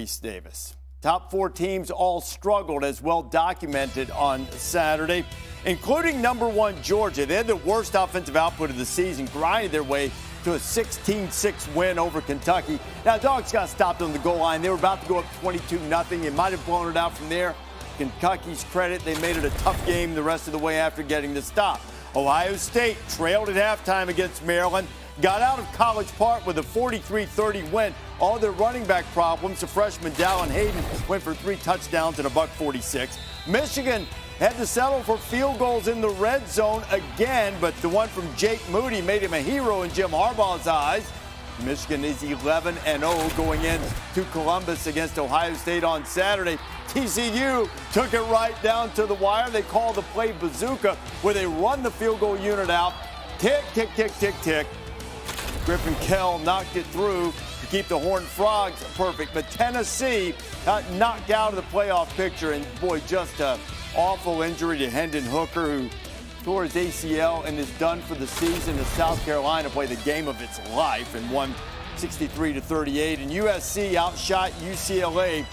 Kentucky Davis. Top 4 teams all struggled, as well documented on Saturday, including number 1 Georgia. They had the worst offensive output of the season, grinded their way to a 16-6 win over Kentucky. Now, Dogs got stopped on the goal line. They were about to go up 22-0. They might have blown it out from there. Kentucky's credit, they made it a tough game the rest of the way after getting the stop. Ohio State trailed at halftime against Maryland, got out of College Park with a 43-30 win. All their running back problems, the freshman Dallin Hayden went for 3 touchdowns and a $146. Michigan had to settle for field goals in the red zone again, but the one from Jake Moody made him a hero in Jim Harbaugh's eyes. Michigan is 11-0 going in to Columbus against Ohio State on Saturday. TCU took it right down to the wire. They call the play bazooka, where they run the field goal unit out. Tick, tick, tick, tick, tick. Griffin Kell knocked it through to keep the Horned Frogs perfect. But Tennessee got knocked out of the playoff picture. And, boy, just an awful injury to Hendon Hooker, who tore his ACL and is done for the season as South Carolina played the game of its life and won 63-38. And USC outshot UCLA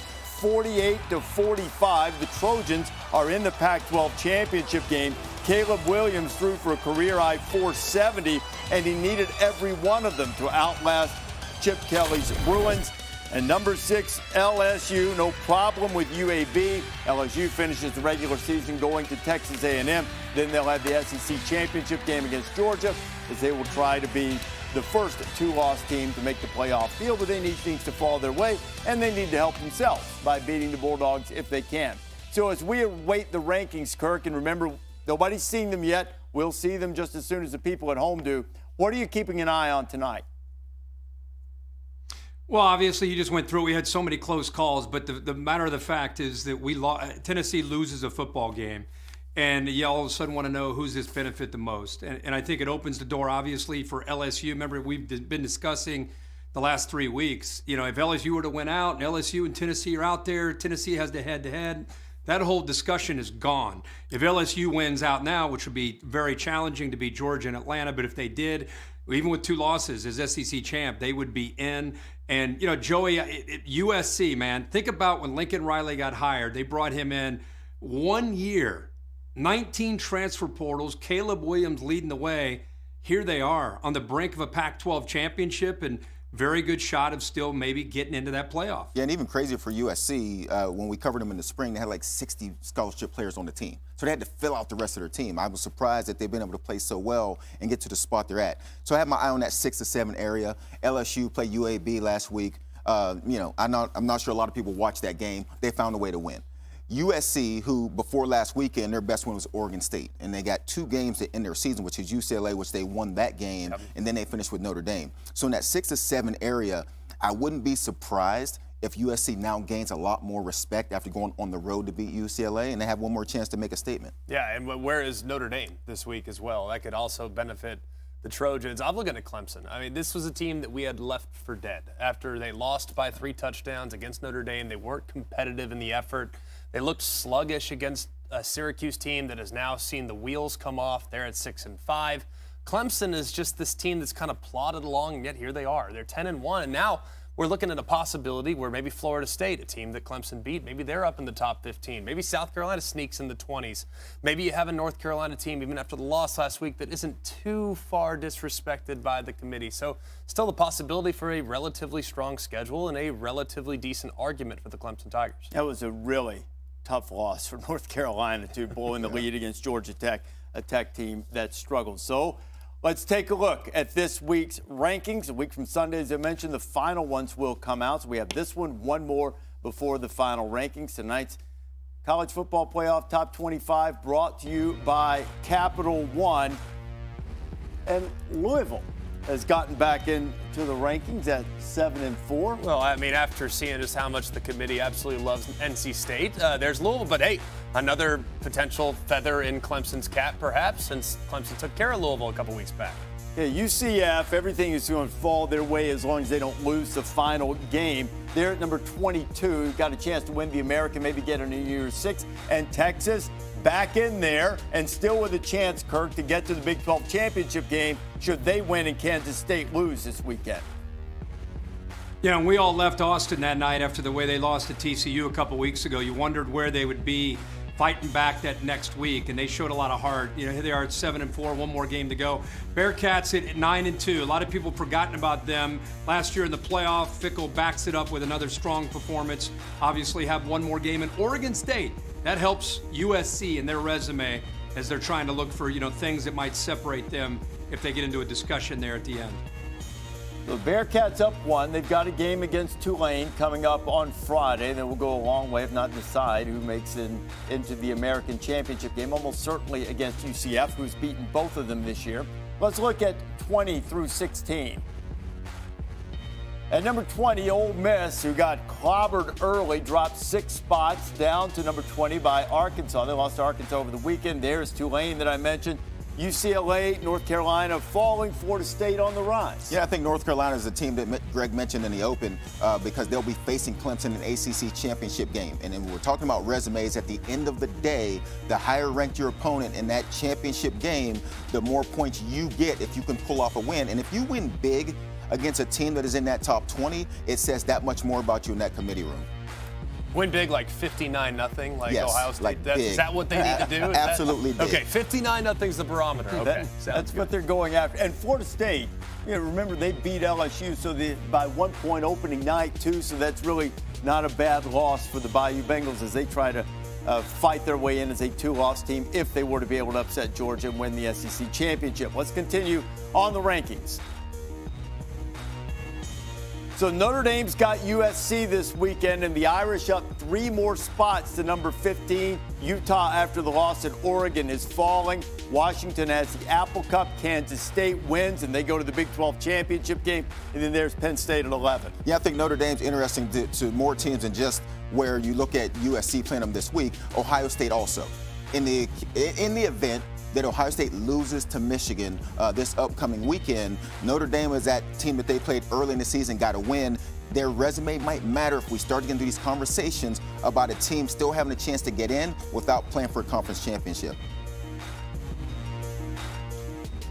48-45. The Trojans are in the Pac-12 championship game. Caleb Williams threw for a career-high 470, and he needed every one of them to outlast Chip Kelly's Bruins. And number 6, LSU, no problem with UAB. LSU finishes the regular season going to Texas A&M. Then they'll have the SEC championship game against Georgia, as they will try to be the first 2-loss team to make the playoff field, but they need things to fall their way, and they need to help themselves by beating the Bulldogs if they can. So as we await the rankings, Kirk, and remember, nobody's seen them yet. We'll see them just as soon as the people at home do. What are you keeping an eye on tonight? Well, obviously, you just went through it. We had so many close calls, but the matter of the fact is that Tennessee loses a football game, and you all of a sudden want to know who's this benefit the most. And I think it opens the door, obviously, for LSU. Remember, we've been discussing the last 3 weeks. You know, if LSU were to win out and LSU and Tennessee are out there, Tennessee has the head-to-head, that whole discussion is gone. If LSU wins out now, which would be very challenging to beat Georgia and Atlanta, but if they did, even with 2 losses as SEC champ, they would be in. And, you know, Joey, USC, man, think about when Lincoln Riley got hired. They brought him in 1 year, 19 transfer portals, Caleb Williams leading the way. Here they are on the brink of a Pac-12 championship and very good shot of still maybe getting into that playoff. Yeah, and even crazier for USC, when we covered them in the spring, they had like 60 scholarship players on the team. So they had to fill out the rest of their team. I was surprised that they've been able to play so well and get to the spot they're at. So I have my eye on that 6 to 7 area. LSU played UAB last week. You know, I'm not sure a lot of people watched that game. They found a way to win. USC, who before last weekend, their best win was Oregon State. And they got 2 games to end their season, which is UCLA, which they won that game, yep. And then they finished with Notre Dame. So in that 6 to 7 area, I wouldn't be surprised if USC now gains a lot more respect after going on the road to beat UCLA, and they have one more chance to make a statement. Yeah, and where is Notre Dame this week as well? That could also benefit the Trojans. I'm looking at Clemson. I mean, this was a team that we had left for dead. After they lost by 3 touchdowns against Notre Dame, they weren't competitive in the effort. They looked sluggish against a Syracuse team that has now seen the wheels come off. They're at 6-5. Clemson is just this team that's kind of plodded along, and yet here they are. They're 10-1, and now we're looking at a possibility where maybe Florida State, a team that Clemson beat, maybe they're up in the top 15. Maybe South Carolina sneaks in the 20s. Maybe you have a North Carolina team, even after the loss last week, that isn't too far disrespected by the committee. So still the possibility for a relatively strong schedule and a relatively decent argument for the Clemson Tigers. That was a really tough loss for North Carolina to blow in the lead against Georgia Tech, a Tech team that struggled. So let's take a look at this week's rankings. A week from Sunday, as I mentioned, the final ones will come out. So we have this one more before the final rankings. Tonight's College Football Playoff Top 25 brought to you by Capital One. And Louisville has gotten back into the rankings at 7-4. Well, I mean, after seeing just how much the committee absolutely loves NC State, there's Louisville. But, hey, another potential feather in Clemson's cap, perhaps, since Clemson took care of Louisville a couple weeks back. Yeah, UCF, everything is going to fall their way as long as they don't lose the final game. They're at number 22. Got a chance to win the American, maybe get a New Year's 6. And Texas back in there and still with a chance, Kirk, to get to the Big 12 championship game should they win and Kansas State lose this weekend. Yeah, and we all left Austin that night after the way they lost to TCU a couple weeks ago. You wondered where they would be fighting back that next week, and they showed a lot of heart. Here they are at 7-4, one more game to go. Bearcats at 9-2. A lot of people forgotten about them. Last year in the playoff, Fickell backs it up with another strong performance. Obviously have one more game in Oregon State. That helps USC in their resume as they're trying to look for, things that might separate them if they get into a discussion there at the end. The Bearcats up 1. They've got a game against Tulane coming up on Friday. That will go a long way, if not decide, who makes it into the American Championship game, almost certainly against UCF, who's beaten both of them this year. Let's look at 20 through 16. At number 20, Ole Miss, who got clobbered early, dropped 6 spots down to number 20 by Arkansas. They lost to Arkansas over the weekend. There's Tulane that I mentioned. UCLA, North Carolina falling, Florida State on the rise. Yeah, I think North Carolina is a team that Greg mentioned in the open because they'll be facing Clemson in an ACC championship game. And then we're talking about resumes. At the end of the day, the higher ranked your opponent in that championship game, the more points you get if you can pull off a win. And if you win big against a team that is in that top 20, it says that much more about you in that committee room. Win big like 59-0, like yes, Ohio State. Like is that what they need to do? Absolutely big. Okay, 59-0's the barometer. Okay, that's what they're going after. And Florida State, remember they beat LSU by 1 point opening night too, so that's really not a bad loss for the Bayou Bengals as they try to fight their way in as a 2-loss team if they were to be able to upset Georgia and win the SEC championship. Let's continue on the rankings. So Notre Dame's got USC this weekend, and the Irish up 3 more spots to number 15. Utah, after the loss at Oregon, is falling. Washington has the Apple Cup. Kansas State wins, and they go to the Big 12 championship game. And then there's Penn State at 11. Yeah, I think Notre Dame's interesting to more teams than just where you look at USC playing them this week. Ohio State also. In the event that Ohio State loses to Michigan this upcoming weekend, Notre Dame is that team that they played early in the season, got a win. Their resume might matter if we start to get into these conversations about a team still having a chance to get in without playing for a conference championship.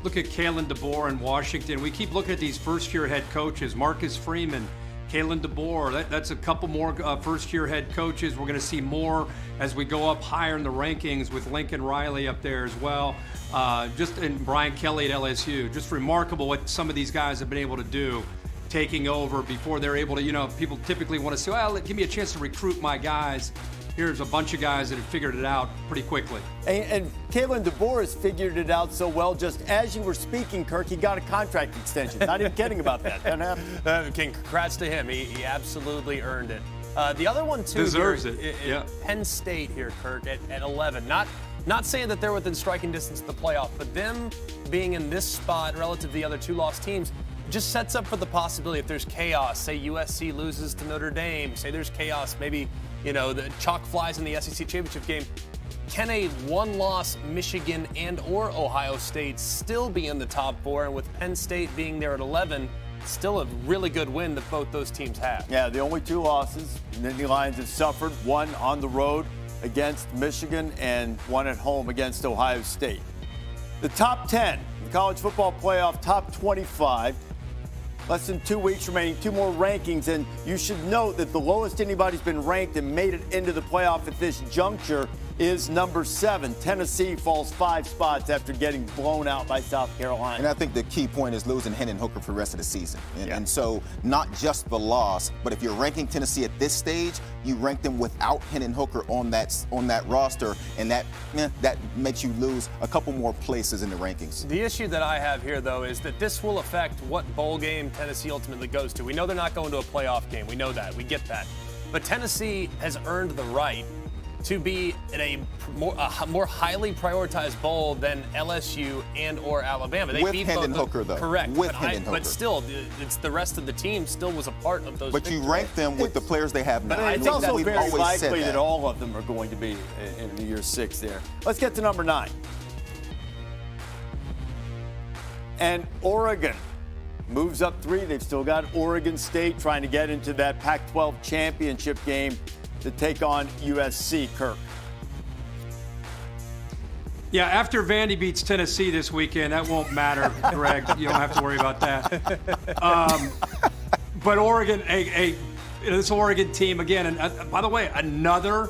Look at Kalen DeBoer in Washington. We keep looking at these first-year head coaches. Marcus Freeman, Kalen DeBoer, that's a couple more first-year head coaches. We're going to see more as we go up higher in the rankings with Lincoln Riley up there as well. And Brian Kelly at LSU. Just remarkable what some of these guys have been able to do taking over before they're able to, people typically want to say, well, give me a chance to recruit my guys. Here's a bunch of guys that have figured it out pretty quickly. And Kalen DeBoer has figured it out so well. Just as you were speaking, Kirk, he got a contract extension. Not even kidding about that. That happened. Congrats to him. He absolutely earned it. The other one, too, deserves here, it. Yeah. Penn State here, Kirk, at 11. Not saying that they're within striking distance of the playoff, but them being in this spot relative to the other 2-loss teams just sets up for the possibility if there's chaos. Say USC loses to Notre Dame. Say there's chaos. Maybe the chalk flies in the SEC championship game. Can a 1-loss Michigan and or Ohio State still be in the top 4? And with Penn State being there at 11, still a really good win that both those teams have. Yeah, the only 2 losses Nittany Lions have suffered, one on the road against Michigan and one at home against Ohio State. The top 10, the college football playoff top 25. Less than 2 weeks remaining, 2 more rankings, and you should note that the lowest anybody's been ranked and made it into the playoff at this juncture is number 7. Tennessee falls 5 spots after getting blown out by South Carolina. And I think the key point is losing Hendon Hooker for the rest of the season. And so not just the loss, but if you're ranking Tennessee at this stage, you rank them without Hendon Hooker on that roster, and that makes you lose a couple more places in the rankings. The issue that I have here, though, is that this will affect what bowl game Tennessee ultimately goes to. We know they're not going to a playoff game. We know that. We get that. But Tennessee has earned the right to be in a more highly prioritized bowl than LSU and or Alabama. They with beat Hendon Hooker, though. Correct. With Hendon Hooker. But still, it's the rest of the team still was a part of those. But victories. you rank them with the players they have now. But it's also very likely that all of them are going to be in the year 6 there. Let's get to number 9. And Oregon moves up 3. They've still got Oregon State trying to get into that Pac-12 championship game to take on USC, Kirk. Yeah, after Vandy beats Tennessee this weekend, that won't matter, Greg. You don't have to worry about that. But Oregon, this Oregon team again, and by the way, another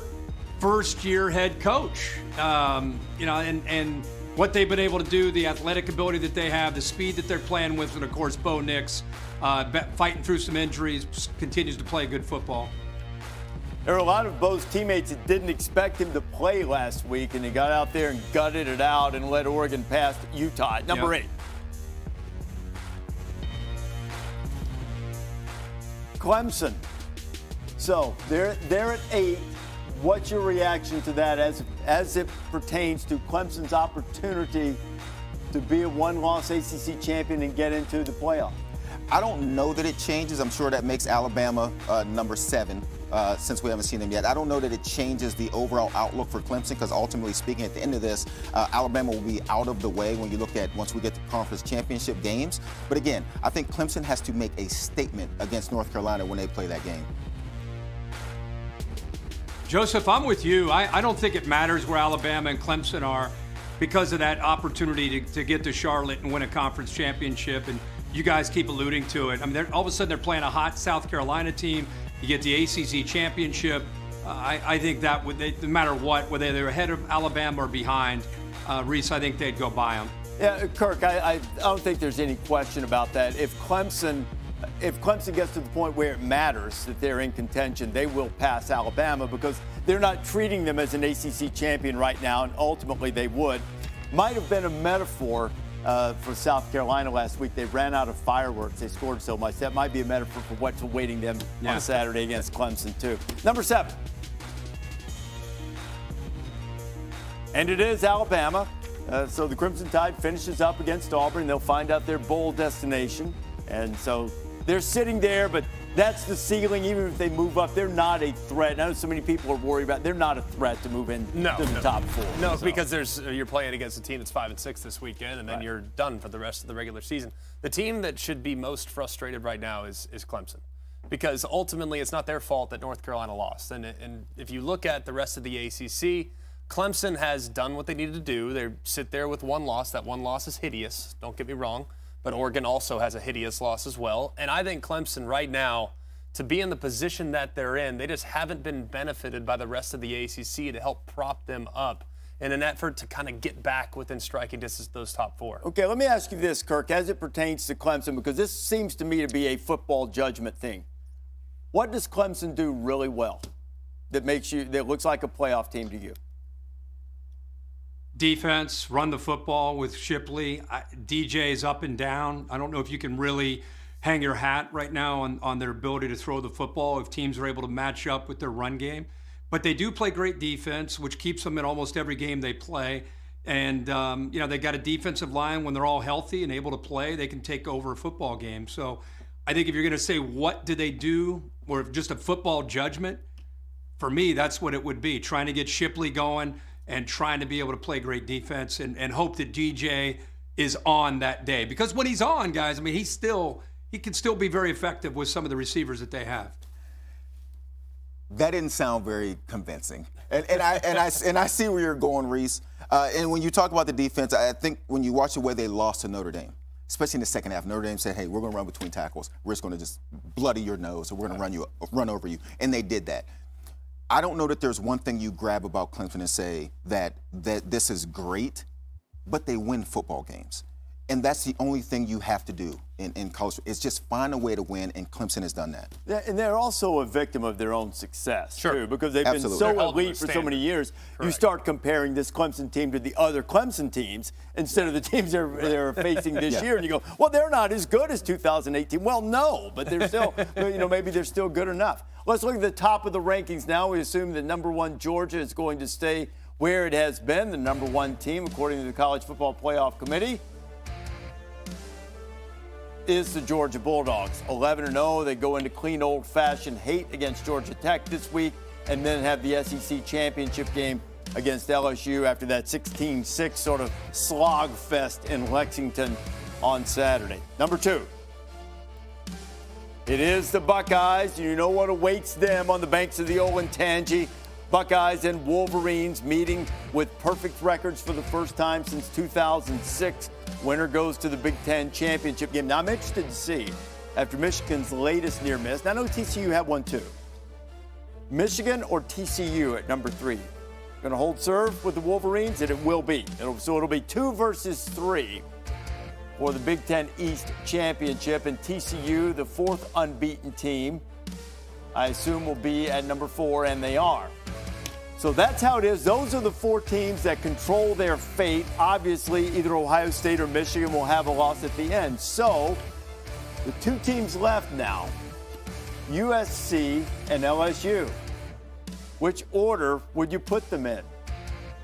first-year head coach. And what they've been able to do, the athletic ability that they have, the speed that they're playing with, and of course, Bo Nix, fighting through some injuries, continues to play good football. There are a lot of Bo's teammates that didn't expect him to play last week, and he got out there and gutted it out and led Oregon past Utah. Number 8. Clemson. So they're at 8. What's your reaction to that as it pertains to Clemson's opportunity to be a one-loss ACC champion and get into the playoff? I don't know that it changes. I'm sure that makes Alabama number 7 since we haven't seen them yet. I don't know that it changes the overall outlook for Clemson because ultimately speaking, at the end of this, Alabama will be out of the way when you look at once we get to conference championship games. But again, I think Clemson has to make a statement against North Carolina when they play that game. Joseph, I'm with you. I don't think it matters where Alabama and Clemson are because of that opportunity to get to Charlotte and win a conference championship. And you guys keep alluding to it. I mean, all of a sudden they're playing a hot South Carolina team. You get the ACC championship. I think that no matter what, whether they're ahead of Alabama or behind, Reese, I think they'd go by them. Yeah, Kirk, I don't think there's any question about that. If Clemson gets to the point where it matters that they're in contention, they will pass Alabama because they're not treating them as an ACC champion right now, and ultimately they would. Might have been a metaphor for South Carolina last week. They ran out of fireworks. They scored so much. That might be a metaphor for what's awaiting them on Saturday against Clemson, too. Number 7. And it is Alabama. So the Crimson Tide finishes up against Auburn. They'll find out their bowl destination. And so they're sitting there, but that's the ceiling. Even if they move up, they're not a threat. I know so many people are worried about it. They're not a threat to move in to the top 4. No, because you're playing against a team that's 5-6 this weekend, and then you're done for the rest of the regular season. The team that should be most frustrated right now is Clemson, because ultimately it's not their fault that North Carolina lost. And if you look at the rest of the ACC, Clemson has done what they needed to do. They sit there with one loss. That one loss is hideous. Don't get me wrong. But Oregon also has a hideous loss as well. And I think Clemson right now, to be in the position that they're in, they just haven't been benefited by the rest of the ACC to help prop them up in an effort to kind of get back within striking distance of those top 4. Okay, let me ask you this, Kirk, as it pertains to Clemson, because this seems to me to be a football judgment thing. What does Clemson do really well that looks like a playoff team to you? Defense, run the football with Shipley. DJ's up and down. I don't know if you can really hang your hat right now on their ability to throw the football if teams are able to match up with their run game. But they do play great defense, which keeps them in almost every game they play. And, they got a defensive line when they're all healthy and able to play, they can take over a football game. So I think if you're going to say what do they do or just a football judgment, for me, that's what it would be, trying to get Shipley going and trying to be able to play great defense and hope that DJ is on that day. Because when he's on, guys, I mean, he can still be very effective with some of the receivers that they have. That didn't sound very convincing. And I see where you're going, Reese. And when you talk about the defense, I think when you watch the way they lost to Notre Dame, especially in the second half, Notre Dame said, hey, we're going to run between tackles. We're just going to just bloody your nose, or we're going to run over you. And they did that. I don't know that there's one thing you grab about Clemson and say that this is great, but they win football games. And that's the only thing you have to do in college. Is just find a way to win, and Clemson has done that. Yeah, and they're also a victim of their own success, too, because they've Absolutely. been so elite for so many years. Correct. You start comparing this Clemson team to the other Clemson teams instead of the teams they're facing this year, and you go, well, they're not as good as 2018. Well, no, but they're still, maybe they're still good enough. Let's look at the top of the rankings now. We assume that number 1 Georgia is going to stay where it has been, the number 1 team, according to the College Football Playoff Committee, is the Georgia Bulldogs. 11-0, they go into clean old-fashioned hate against Georgia Tech this week and then have the SEC championship game against LSU after that 16-6 sort of slog fest in Lexington on Saturday. Number 2. It is the Buckeyes. You know what awaits them on the banks of the Olentangy. Buckeyes and Wolverines meeting with perfect records for the first time since 2006. Winner goes to the Big Ten championship game. Now, I'm interested to see after Michigan's latest near miss. Now, I know TCU had one too. Michigan or TCU at number 3? Going to hold serve with the Wolverines, and it will be. It'll be 2 versus 3 for the Big Ten East Championship. And TCU, the 4th unbeaten team, I assume will be at number 4, and they are. So that's how it is. Those are the 4 teams that control their fate. Obviously, either Ohio State or Michigan will have a loss at the end. So the 2 teams left now, USC and LSU. Which order would you put them in?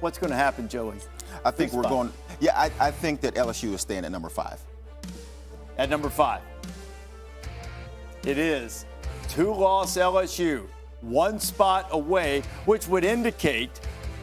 What's going to happen, Joey? I think we're going. Yeah, I think that LSU is staying at number 5. At number 5. It is 2-loss LSU, 1 spot away, which would indicate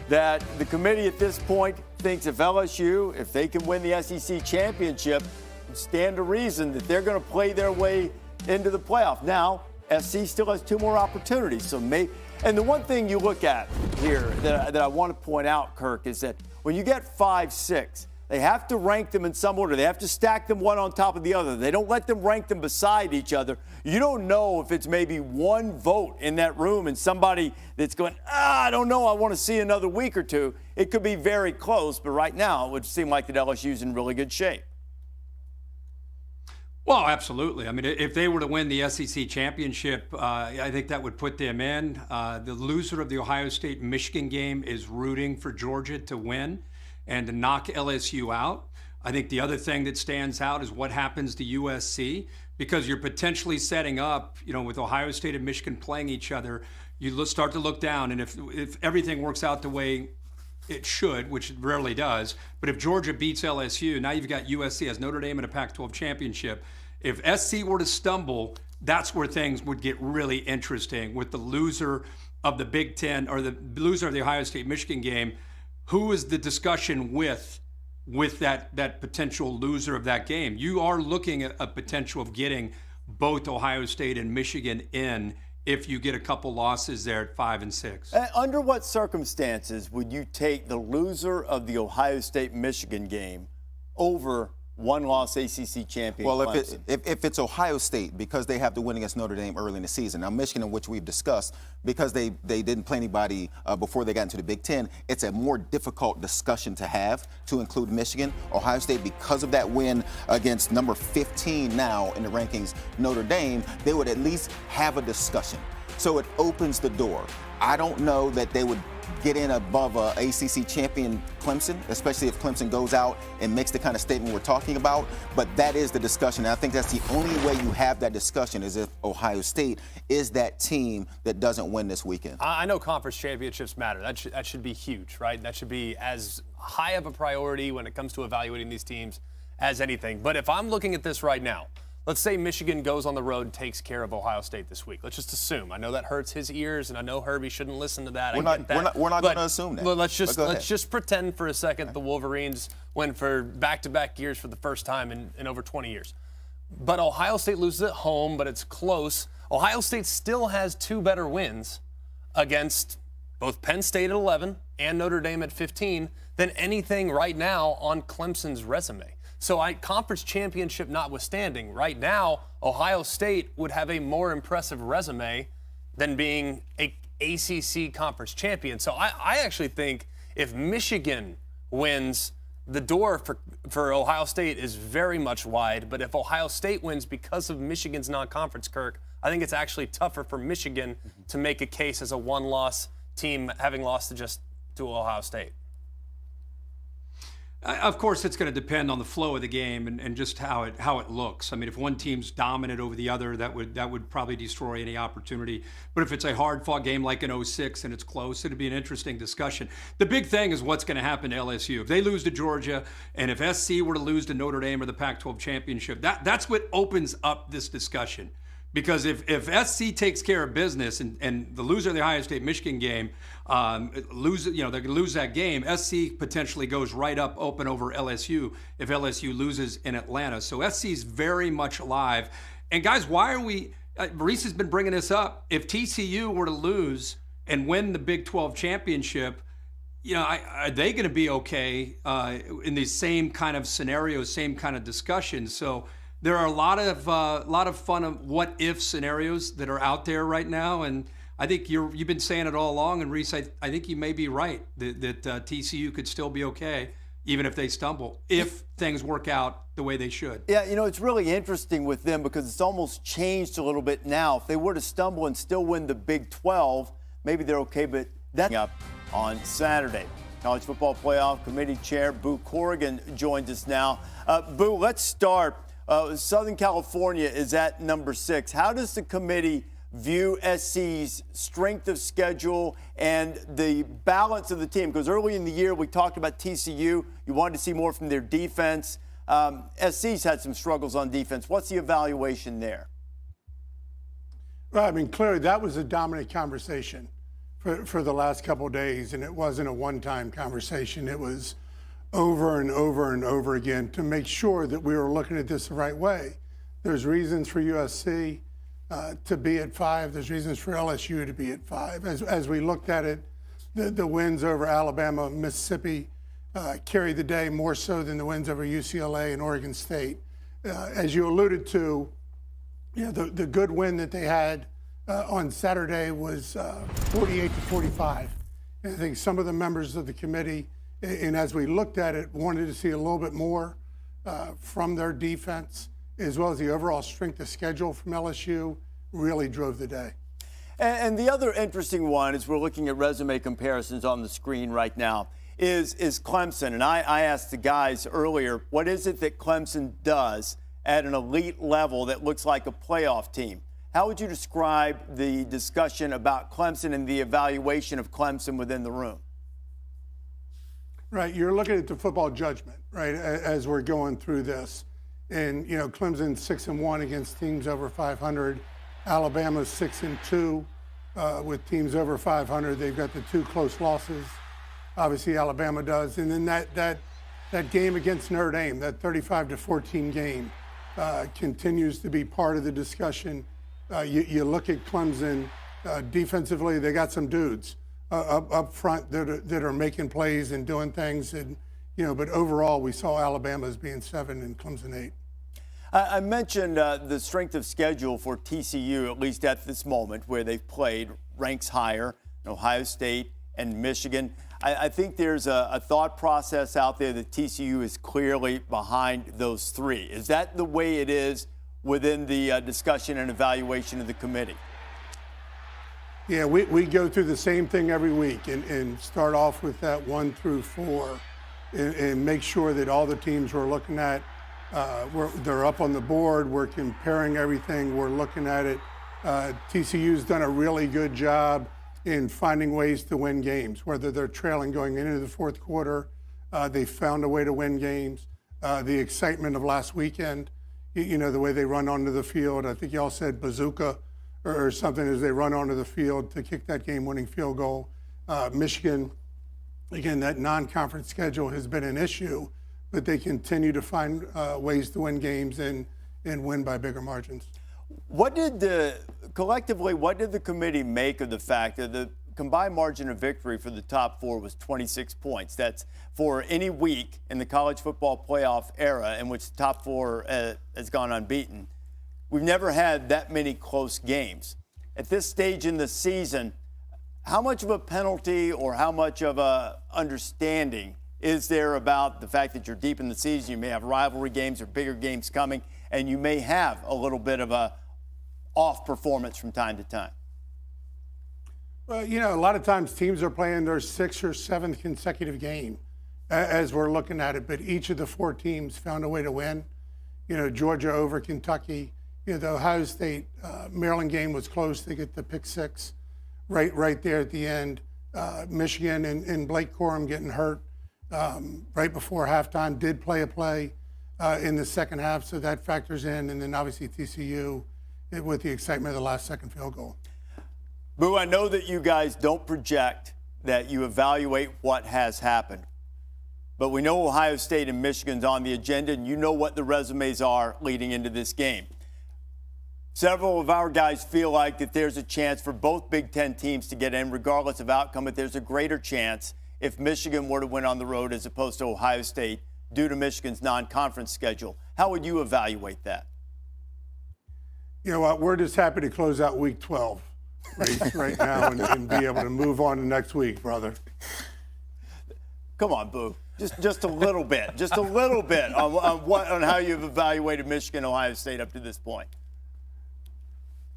that the committee at this point thinks if LSU, if they can win the SEC championship, stand to reason that they're going to play their way into the playoff. Now, SC still has 2 more opportunities, so maybe. And the one thing you look at here that I want to point out, Kirk, is that when you get 5, 6, they have to rank them in some order. They have to stack them one on top of the other. They don't let them rank them beside each other. You don't know if it's maybe 1 vote in that room and somebody that's going, I don't know, I want to see another week or 2. It could be very close, but right now it would seem like that LSU's in really good shape. Well, absolutely. I mean, if they were to win the SEC championship, I think that would put them in. The loser of the Ohio State-Michigan game is rooting for Georgia to win and to knock LSU out. I think the other thing that stands out is what happens to USC, because you're potentially setting up, with Ohio State and Michigan playing each other, you start to look down, and if everything works out the way it should, which it rarely does. But if Georgia beats LSU, now you've got USC as Notre Dame in a Pac-12 championship. If SC were to stumble, that's where things would get really interesting with the loser of the Big Ten or the loser of the Ohio State-Michigan game. Who is the discussion with that potential loser of that game? You are looking at a potential of getting both Ohio State and Michigan in if you get a couple losses there at 5 and 6. Under what circumstances would you take the loser of the Ohio State-Michigan game over 1-loss ACC champion Well, Clemson? if it's Ohio State, because they have to win against Notre Dame early in the season. Now, Michigan, which we've discussed, because they didn't play anybody before they got into the Big Ten, it's a more difficult discussion to have to include Michigan. Ohio State, because of that win against number 15 now in the rankings, Notre Dame, they would at least have a discussion. So it opens the door. I don't know that they would get in above a ACC champion Clemson, especially if Clemson goes out and makes the kind of statement we're talking about. But that is the discussion. And I think that's the only way you have that discussion is if Ohio State is that team that doesn't win this weekend. I know conference championships matter. That should be huge, right? That should be as high of a priority when it comes to evaluating these teams as anything. But if I'm looking at this right now, let's say Michigan goes on the road and takes care of Ohio State this week. Let's just assume. I know that hurts his ears, and I know Herbie shouldn't listen to that. We're not going to assume that. Well, let's just pretend for a second the Wolverines win for back-to-back years for the first time in over 20 years. But Ohio State loses at home, but it's close. Ohio State still has 2 better wins against both Penn State at 11 and Notre Dame at 15 than anything right now on Clemson's resume. So conference championship notwithstanding, right now, Ohio State would have a more impressive resume than being a ACC conference champion. So I actually think if Michigan wins, the door for Ohio State is very much wide. But if Ohio State wins because of Michigan's non-conference, Kirk, I think it's actually tougher for Michigan to make a case as a 1-loss team having lost to Ohio State. Of course, it's going to depend on the flow of the game and just how it looks. I mean, if one team's dominant over the other, that would probably destroy any opportunity. But if it's a hard-fought game like in 06 and it's close, it'd be an interesting discussion. The big thing is what's going to happen to LSU. If they lose to Georgia and if SC were to lose to Notre Dame or the Pac-12 championship, that's what opens up this discussion. Because if SC takes care of business and the loser of the Ohio State-Michigan game they're going to lose that game, SC potentially goes right up open over LSU if LSU loses in Atlanta. So SC's very much alive. And guys, why are we? Reese has been bringing this up. If TCU were to lose and win the Big 12 championship, are they going to be okay in these same kind of scenarios, same kind of discussions? So there are a lot of fun what if scenarios that are out there right now, and I think you've been saying it all along. And Reese, I think you may be right that TCU could still be okay even if they stumble, if things work out the way they should. Yeah, it's really interesting with them because it's almost changed a little bit now. If they were to stumble and still win the Big 12, maybe they're okay, but that's up on Saturday. College Football Playoff Committee Chair Boo Corrigan joins us now. Boo, let's start. Southern California is at number 6. How does the committee view SC's strength of schedule and the balance of the team? Because early in the year, we talked about TCU. You wanted to see more from their defense. SC's had some struggles on defense. What's the evaluation there? Well, I mean, clearly that was a dominant conversation for the last couple of days, and it wasn't a one-time conversation. It was over and over and over again to make sure that we were looking at this the right way. There's reasons for USC to be at 5. There's reasons for LSU to be at 5. As we looked at it, the wins over Alabama, Mississippi carried the day more so than the wins over UCLA and Oregon State. As you alluded to, the good win that they had on Saturday was 48-45. And I think some of the members of the committee, and as we looked at it, wanted to see a little bit more from their defense, as well as the overall strength of schedule from LSU, really drove the day. And the other interesting one, as we're looking at resume comparisons on the screen right now, is Clemson. And I asked the guys earlier, what is it that Clemson does at an elite level that looks like a playoff team? How would you describe the discussion about Clemson and the evaluation of Clemson within the room? Right, you're looking at the football judgment, right, as we're going through this. And, Clemson's 6-1 against teams over 500. Alabama's 6-2 with teams over 500. They've got the 2 close losses. Obviously, Alabama does. And then that game against Notre Dame, that 35-14 game, continues to be part of the discussion. You look at Clemson defensively, they got some dudes up front that are making plays and doing things. And, but overall, we saw Alabama as being 7 and Clemson 8. I mentioned the strength of schedule for TCU, at least at this moment, where they've played, ranks higher, Ohio State and Michigan. I think there's a thought process out there that TCU is clearly behind those 3. Is that the way it is within the discussion and evaluation of the committee? Yeah, we go through the same thing every week and start off with that 1 through 4 and make sure that all the teams we're looking at, they're up on the board. We're comparing everything. We're looking at it. TCU's done a really good job in finding ways to win games, whether they're trailing going into the fourth quarter. They found a way to win games. The excitement of last weekend, the way they run onto the field. I think y'all said bazooka or something as they run onto the field to kick that game-winning field goal. Michigan, again, that non-conference schedule has been an issue, but they continue to find ways to win games and win by bigger margins. What did the committee make of the fact that the combined margin of victory for the top 4 was 26 points? That's for any week in the college football playoff era in which the top 4 has gone unbeaten. We've never had that many close games. At this stage in the season, how much of a penalty or how much of a understanding is there about the fact that you're deep in the season, you may have rivalry games or bigger games coming, and you may have a little bit of a off performance from time to time? Well, a lot of times teams are playing their 6th or 7th consecutive game as we're looking at it, but each of the 4 teams found a way to win. Georgia over Kentucky. The Ohio State Maryland game was close. They get the pick 6 right there at the end. Michigan and Blake Corum getting hurt right before halftime, did play a play in the second half, so that factors in. And then obviously TCU with the excitement of the last second field goal. Boo, I know that you guys don't project, that you evaluate what has happened. But we know Ohio State and Michigan's on the agenda, and you know what the resumes are leading into this game. Several of our guys feel like that there's a chance for both Big Ten teams to get in, regardless of outcome, but there's a greater chance if Michigan were to win on the road as opposed to Ohio State due to Michigan's non-conference schedule. How would you evaluate that? You know what? We're just happy to close out Week 12 right now and be able to move on to next week, brother. Come on, Boo. Just a little bit. Just a little bit on how you've evaluated Michigan, Ohio State up to this point.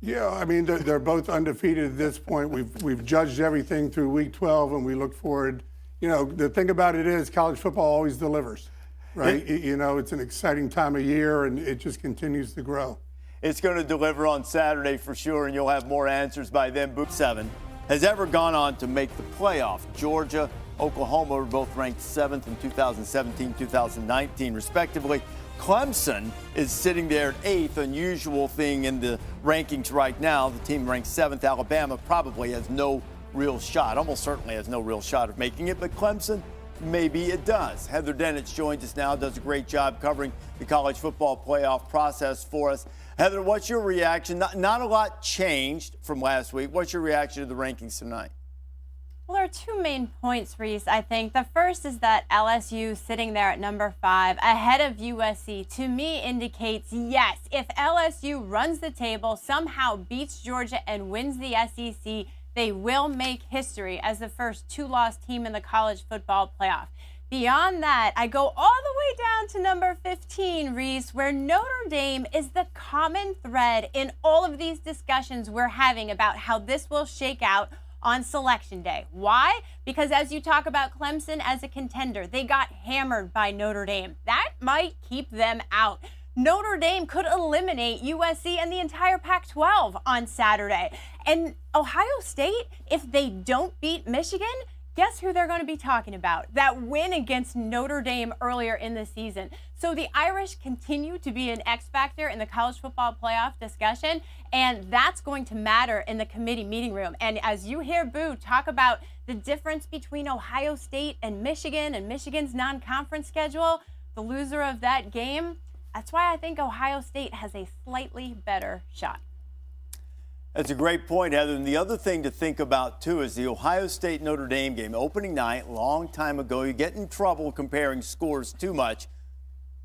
Yeah, I mean, they're both undefeated at this point. We've judged everything through Week 12, and we look forward. You know, the thing about it is college football always delivers, right? You know, it's an exciting time of year, and it just continues to grow. It's going to deliver on Saturday for sure, and you'll have more answers by then. Boot 7 has ever gone on to make the playoff. Georgia, Oklahoma were both ranked 7th in 2017, 2019, respectively. Clemson is sitting there at 8th, unusual thing in the rankings right now. The team ranked 7th. Alabama probably has no real shot, almost certainly has no real shot of making it, but Clemson, maybe it does. Heather Dinich joins us now, does a great job covering the college football playoff process for us. Heather, what's your reaction? Not a lot changed from last week. What's your reaction to the rankings tonight? Well, there are two main points, Reese, I think. The first is that LSU sitting there at number 5 ahead of USC, to me indicates, yes, if LSU runs the table, somehow beats Georgia and wins the SEC, they will make history as the first 2-loss team in the college football playoff. Beyond that, I go all the way down to number 15, Reese, where Notre Dame is the common thread in all of these discussions we're having about how this will shake out on Selection Day. Why? Because as you talk about Clemson as a contender, they got hammered by Notre Dame. That might keep them out. Notre Dame could eliminate USC and the entire Pac-12 on Saturday. And Ohio State, if they don't beat Michigan, guess who they're going to be talking about? That win against Notre Dame earlier in the season. So the Irish continue to be an X factor in the college football playoff discussion, and that's going to matter in the committee meeting room. And as you hear Boo talk about the difference between Ohio State and Michigan's non-conference schedule, the loser of that game, that's why I think Ohio State has a slightly better shot. That's a great point, Heather. And the other thing to think about, too, is the Ohio State-Notre Dame game. Opening night, long time ago. You get in trouble comparing scores too much.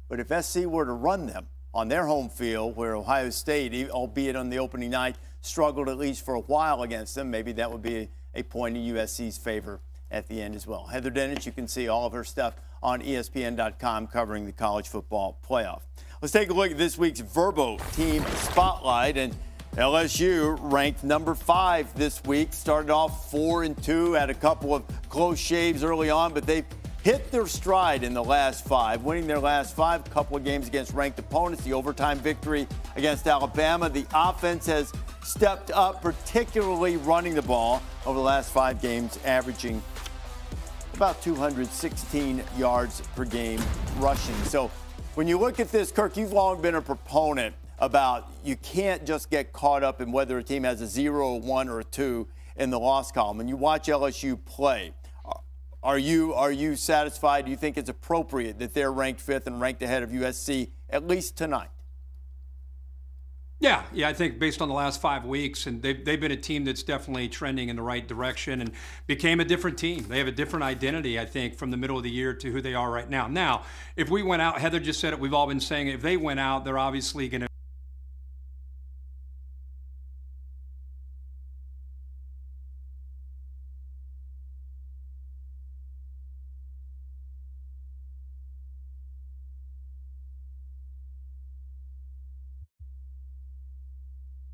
But if SC were to run them on their home field, where Ohio State, albeit on the opening night, struggled at least for a while against them, maybe that would be a point in USC's favor at the end as well. Heather Dinich, you can see all of her stuff on ESPN.com covering the college football playoff. Let's take a look at this week's Verbo Team Spotlight. And LSU ranked number 5 this week. Started off 4-2, had a couple of close shaves early on, but they've hit their stride in the last 5, winning their last 5, a couple of games against ranked opponents, the overtime victory against Alabama. The offense has stepped up, particularly running the ball over the last 5 games, averaging about 216 yards per game rushing. So when you look at this, Kirk, you've long been a proponent about you can't just get caught up in whether a team has a 0, a 1, or a 2 in the loss column. When you watch LSU play, are you satisfied? Do you think it's appropriate that they're ranked 5th and ranked ahead of USC, at least tonight? Yeah, I think based on the last 5 weeks, and they've been a team that's definitely trending in the right direction and became a different team. They have a different identity, I think, from the middle of the year to who they are right now. Now, if we went out, Heather just said it, we've all been saying it, if they went out, they're obviously going to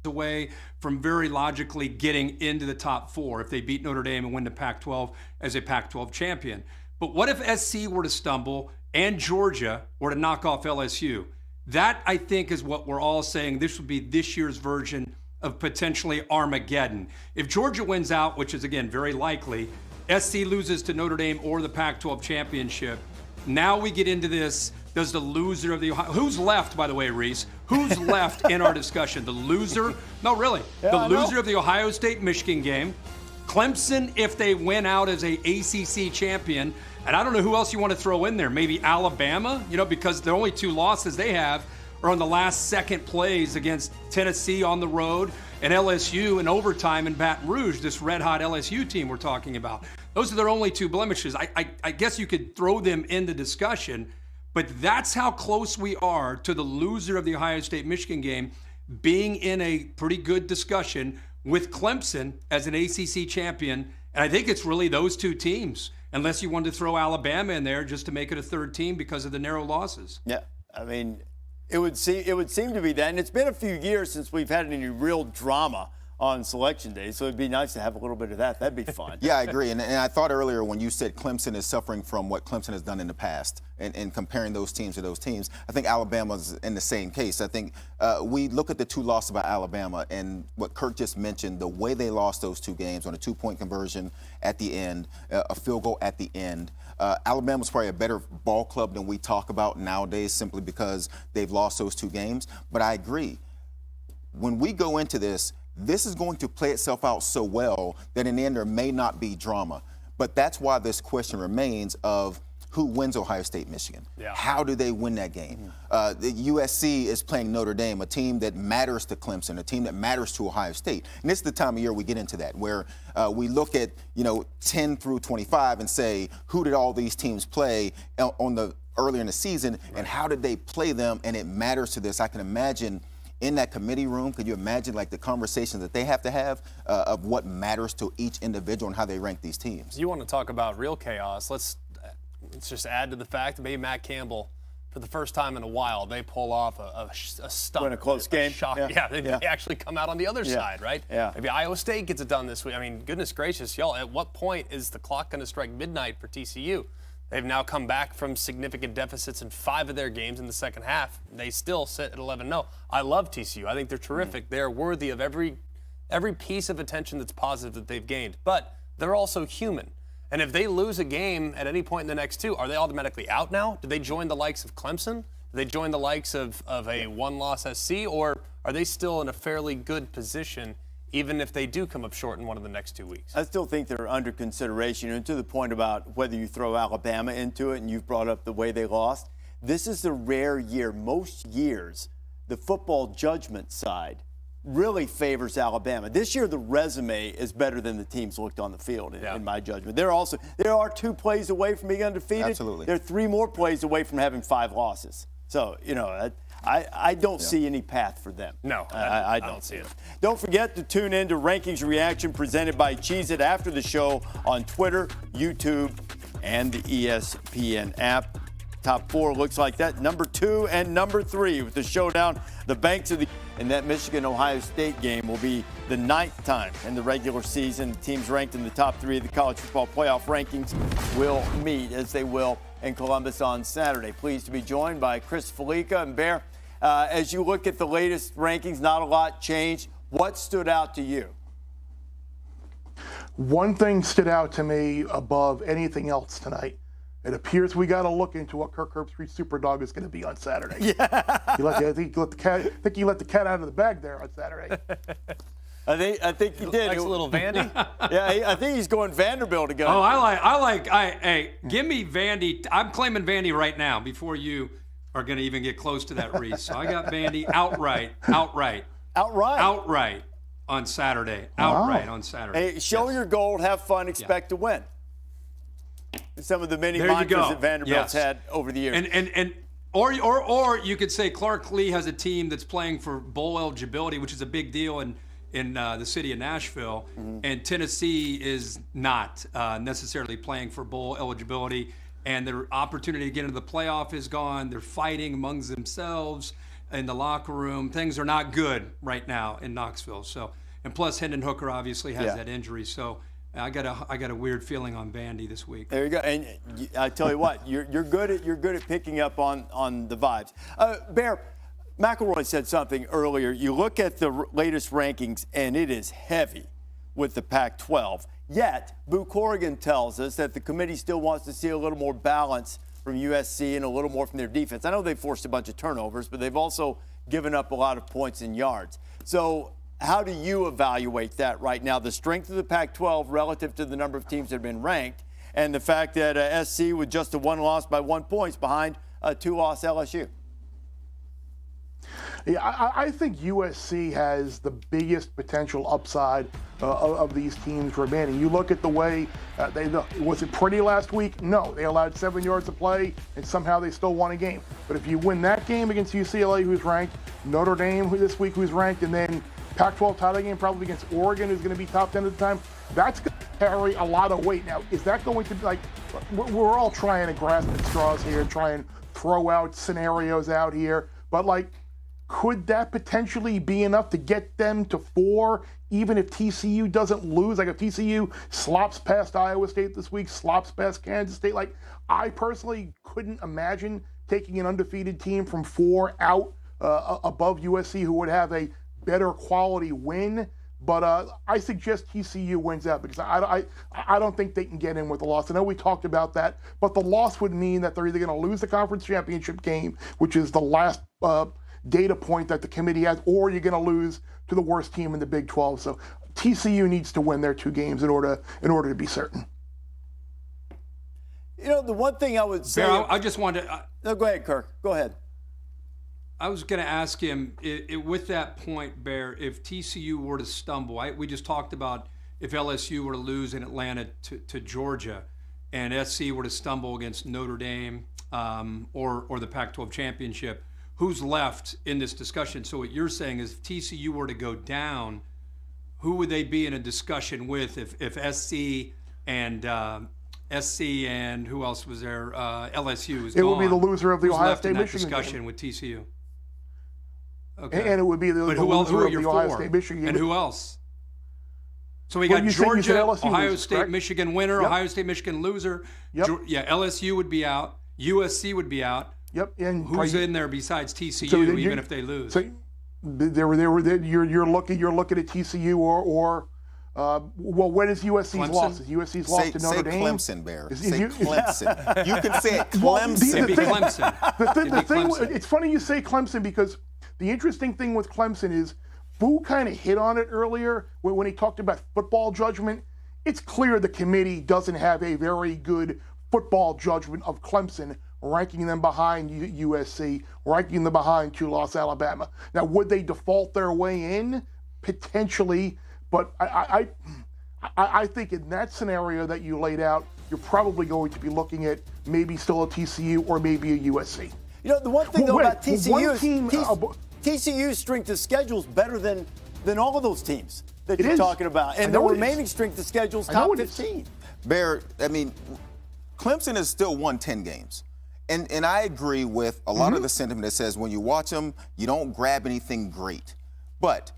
away from very logically getting into the top 4 if they beat Notre Dame and win the Pac-12 as a Pac-12 champion. But what if SC were to stumble and Georgia were to knock off LSU? That, I think, is what we're all saying. This would be this year's version of potentially Armageddon. If Georgia wins out, which is, again, very likely, SC loses to Notre Dame or the Pac-12 championship, now we get into this. Does the loser of the Ohio... Who's left, by the way, Reese? Who's left in our discussion? The loser? No, really. Yeah, the loser of the Ohio State-Michigan game. Clemson, if they win out as a ACC champion. And I don't know who else you want to throw in there. Maybe Alabama, because the only 2 losses they have are on the last second plays against Tennessee on the road and LSU in overtime in Baton Rouge, this red-hot LSU team we're talking about. Those are their only 2 blemishes. I guess you could throw them in the discussion. But that's how close we are to the loser of the Ohio State-Michigan game. being in a pretty good discussion with Clemson as an ACC champion. And I think it's really those two teams, unless you wanted to throw Alabama in there just to make it a third team because of the narrow losses. Yeah, I mean, it would seem to be that. And it's been a few years since we've had any real drama on Selection Day, so it'd be nice to have a little bit of that. That'd be fun. Yeah, I agree. And I thought earlier when you said Clemson is suffering from what Clemson has done in the past and comparing those teams to those teams, I think Alabama's in the same case. I think we look at the two losses by Alabama and what Kirk just mentioned, the way they lost those two games on a 2-point conversion at the end, a field goal at the end. Alabama's probably a better ball club than we talk about nowadays simply because they've lost those two games. But I agree. When we go into this is going to play itself out so well that in the end there may not be drama. But that's why this question remains of who wins Ohio State, Michigan? Yeah. How do they win that game? The USC is playing Notre Dame, a team that matters to Clemson, a team that matters to Ohio State. And this is the time of year we get into that, where we look at 10 through 25 and say, who did all these teams play earlier in the season, and how did they play them? And it matters to this. I can imagine in that committee room, could you imagine like the conversations that they have to have of what matters to each individual and how they rank these teams? You want to talk about real chaos? Let's just add to the fact that maybe Matt Campbell, for the first time in a while, they pull off a stunner. Win a close game. Shock. Yeah, they actually come out on the other side, right? Yeah. Maybe Iowa State gets it done this week. I mean, goodness gracious, y'all, at what point is the clock going to strike midnight for TCU? They've now come back from significant deficits in 5 of their games in the second half. They still sit at 11-0. I love TCU. I think they're terrific. They're worthy of every piece of attention that's positive that they've gained. But they're also human. And if they lose a game at any point in the next 2, are they automatically out now? Do they join the likes of Clemson? Do they join the likes of a one-loss SC? Or are they still in a fairly good position even if they do come up short in one of the next 2 weeks? I still think they're under consideration. And to the point about whether you throw Alabama into it, and you've brought up the way they lost, this is the rare year. Most years, the football judgment side really favors Alabama. This year, the resume is better than the teams looked on the field, in my judgment. There are 2 plays away from being undefeated. Absolutely. There are 3 more plays away from having 5 losses. So, I don't see any path for them. No, I don't see it. Don't forget to tune in to Rankings Reaction presented by Cheez-It after the show on Twitter, YouTube, and the ESPN app. Top 4 looks like that. Number 2 and number 3 with the showdown. The banks of the and that Michigan-Ohio State game will be the 9th time in the regular season. Teams ranked in the top 3 of the college football playoff rankings will meet as they will in Columbus on Saturday. Pleased to be joined by Chris Felica and Bear. As you look at the latest rankings, not a lot changed. What stood out to you? One thing stood out to me above anything else tonight. It appears we got to look into what Kirk Herbstreit's Superdog is going to be on Saturday. Yeah. I think he let the cat out of the bag there on Saturday. I think he did. Likes a little Vandy. Yeah, I think he's going Vanderbilt again. Oh, hey, give me Vandy. I'm claiming Vandy right now before you are going to even get close to that, Reese. So I got Vandy outright on Saturday. Outright on Saturday. Hey, show your gold, have fun, expect to win. Some of the many mantras that Vanderbilt's had over the years. Or you could say Clark Lee has a team that's playing for bowl eligibility, which is a big deal in the city of Nashville, and Tennessee is not necessarily playing for bowl eligibility, and their opportunity to get into the playoff is gone. They're fighting amongst themselves in the locker room. Things are not good right now in Knoxville. So, and plus Hendon Hooker obviously has that injury. So I got a weird feeling on Vandy this week. There you go. And I tell you what, you're good at picking up on the vibes. Bear, McElroy said something earlier. You look at the latest rankings, and it is heavy with the Pac-12. Yet, Boo Corrigan tells us that the committee still wants to see a little more balance from USC and a little more from their defense. I know they forced a bunch of turnovers, but they've also given up a lot of points and yards. So how do you evaluate that right now, the strength of the Pac-12 relative to the number of teams that have been ranked, and the fact that SC with just a 1 loss by 1 point behind a 2-loss LSU? Yeah, I think USC has the biggest potential upside of these teams remaining. You look at the way was it pretty last week? No, they allowed 7 yards to play, and somehow they still won a game. But if you win that game against UCLA, who's ranked, Notre Dame this week, who's ranked, and then Pac-12 title game probably against Oregon, who's going to be top 10 at the time, that's going to carry a lot of weight. Now, is that going to be like, we're all trying to grasp at straws here, try and throw out scenarios out here, but like, could that potentially be enough to get them to 4, even if TCU doesn't lose? Like if TCU slops past Iowa State this week, slops past Kansas State, like I personally couldn't imagine taking an undefeated team from 4 out above USC, who would have a better quality win. But I suggest TCU wins out because I don't think they can get in with a loss. I know we talked about that, but the loss would mean that they're either going to lose the conference championship game, which is the last data point that the committee has, or you're going to lose to the worst team in the Big 12. So TCU needs to win their 2 games in order to be certain. You know, the one thing I would say. Bear, I just wanted to. No, go ahead, Kirk. Go ahead. I was going to ask him, with that point, Bear, if TCU were to stumble, we just talked about if LSU were to lose in Atlanta to Georgia, and SC were to stumble against Notre Dame or the Pac-12 championship, who's left in this discussion? So what you're saying is if TCU were to go down, who would they be in a discussion with if SC and who else was there? LSU is gone. It would be the loser of the Who's Ohio left State in that Michigan discussion game. with TCU. Okay. And it would be the loser of the Ohio State Michigan game. And who else? So we got Georgia, Ohio State, Michigan winner, Yep. Ohio State, Michigan loser. Yep. Yeah, LSU would be out. USC would be out. Yep. And who's in there besides TCU, even if they lose? So you're looking at TCU or when is USC's Clemson? loss? Is USC's loss to Notre Dame? Clemson, Bear. Say you- Clemson. You can say it, Well, Clemson. It'd be Clemson. The thing, it's funny you say Clemson because the interesting thing with Clemson is Boo kind of hit on it earlier when he talked about football judgment. It's clear the committee doesn't have a very good football judgment of Clemson, ranking them behind USC, ranking them behind Loss Alabama. Now, would they default their way in? Potentially, but I think in that scenario that you laid out, you're probably going to be looking at maybe still a TCU or maybe a USC. You know, the one thing though about TCU is TCU's strength of schedule is better than all of those teams that you're talking about. And the remaining strength of schedule is top 15. Bear, I mean, Clemson has still won 10 games. And I agree with a lot of the sentiment that says when you watch them, you don't grab anything great. But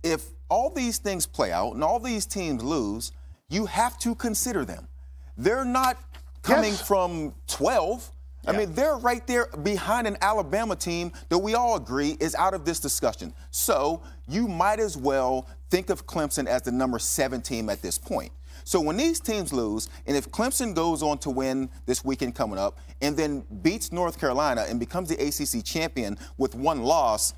if all these things play out and all these teams lose, you have to consider them. They're not coming from 12. I mean, they're right there behind an Alabama team that we all agree is out of this discussion. So you might as well think of Clemson as the number 7 team at this point. So when these teams lose, and if Clemson goes on to win this weekend coming up and then beats North Carolina and becomes the ACC champion with 1 loss,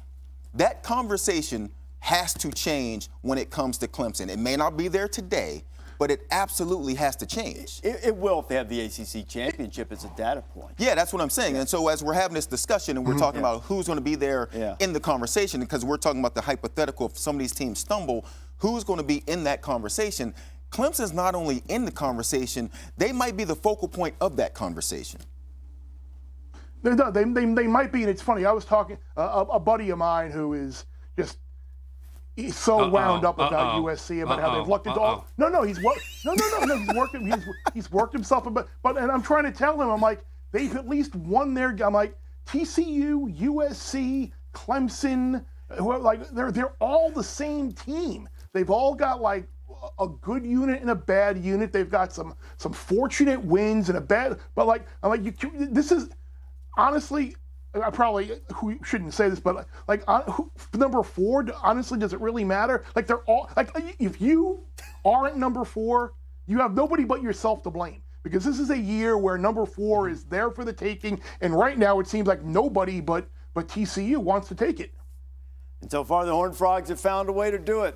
that conversation has to change when it comes to Clemson. It may not be there today, but it absolutely has to change. It will if they have the ACC championship as a data point. Yeah, that's what I'm saying. And so as we're having this discussion and we're talking about who's going to be there in the conversation, because we're talking about the hypothetical if some of these teams stumble, who's going to be in that conversation? Clemson's not only in the conversation, they might be the focal point of that conversation. They might be, and it's funny. I was talking a buddy of mine who is just he's so wound up about USC about how they've looked into all. He's worked himself a bit. And I'm trying to tell him, I'm like, they've at least won their. I'm like TCU, USC, Clemson, they're all the same team. They've all got like a good unit and a bad unit. They've got some fortunate wins and a bad. But like I'm like this is honestly. I probably shouldn't say this, but number 4, honestly, does it really matter? Like they're all like if you aren't number 4, you have nobody but yourself to blame because this is a year where number 4 is there for the taking, and right now it seems like nobody but TCU wants to take it. And so far, the Horned Frogs have found a way to do it.